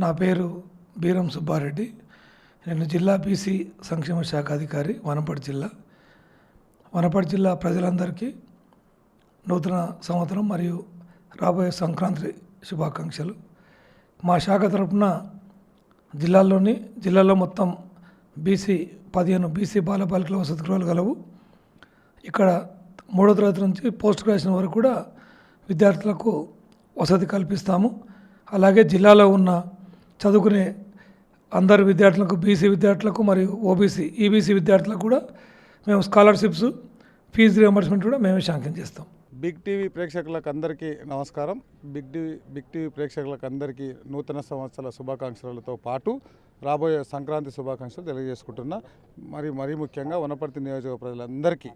నా పేరు బీరం సుబ్బారెడ్డి. నేను జిల్లా బీసీ సంక్షేమ శాఖ అధికారి, వనపర్తి జిల్లా. వనపర్తి జిల్లా ప్రజలందరికీ నూతన సంవత్సరం మరియు రాబోయే సంక్రాంతి శుభాకాంక్షలు. మా శాఖ తరపున జిల్లాలో మొత్తం 15 బీసీ బాలబాలికల వసతి గృహాలు గలవు. ఇక్కడ 3వ తరగతి నుంచి పోస్ట్ గ్రాడ్యుయేషన్ వరకు కూడా విద్యార్థులకు వసతి కల్పిస్తాము. అలాగే జిల్లాలో ఉన్న చదువుకునే అందరు విద్యార్థులకు, బీసీ విద్యార్థులకు మరియు ఈబీసీ విద్యార్థులకు కూడా మేము స్కాలర్షిప్స్, ఫీజు రియంబర్స్మెంట్ కూడా మేమే శాంక్షన్ చేస్తాం. బిగ్ టీవీ ప్రేక్షకులకు అందరికీ నమస్కారం. బిగ్ టీవీ ప్రేక్షకులకు అందరికీ నూతన సంవత్సరాల శుభాకాంక్షలతో పాటు రాబోయే సంక్రాంతి శుభాకాంక్షలు తెలియజేసుకుంటున్నా. మరీ ముఖ్యంగా వనపర్తి నియోజక ప్రజలందరికీ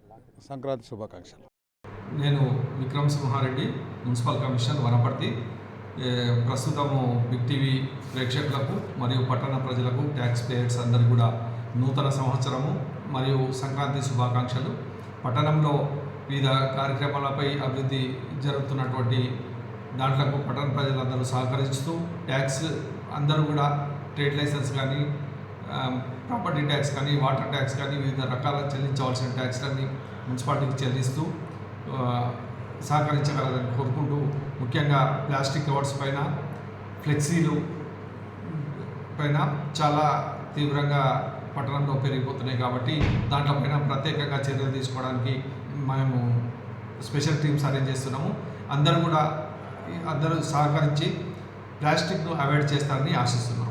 సంక్రాంతి శుభాకాంక్షలు. నేను విక్రమ్ సింహారెడ్డి, మున్సిపల్ కమిషనర్ వనపర్తి. ప్రస్తుతము బిగ్ టీవీ ప్రేక్షకులకు మరియు పట్టణ ప్రజలకు, ట్యాక్స్ పేయర్స్ అందరికీ కూడా నూతన సంవత్సరము మరియు సంక్రాంతి శుభాకాంక్షలు. పట్టణంలో వివిధ కార్యక్రమాలపై అభివృద్ధి జరుగుతున్నటువంటి దాంట్లో పట్టణ ప్రజలందరూ సహకరిస్తూ ట్యాక్స్ అందరూ కూడా ట్రేడ్ లైసెన్స్ కానీ, ప్రాపర్టీ ట్యాక్స్ కానీ, వాటర్ ట్యాక్స్ కానీ, వివిధ రకాల చెల్లించవలసిన ట్యాక్స్లన్నీ మున్సిపాలిటీకి చెల్లిస్తూ సహకరించగలరని కోరుకుంటూ, ముఖ్యంగా ప్లాస్టిక్ కవర్స్ పైన, ఫ్లెక్సీలు పైన చాలా తీవ్రంగా పట్టణంలో పెరిగిపోతున్నాయి కాబట్టి దాంట్లోపైన ప్రత్యేకంగా చర్యలు తీసుకోవడానికి మేము స్పెషల్ టీమ్స్ అరేంజ్ చేస్తున్నాము. అందరూ సహకరించి ప్లాస్టిక్ను అవాయిడ్ చేస్తారని ఆశిస్తున్నాము.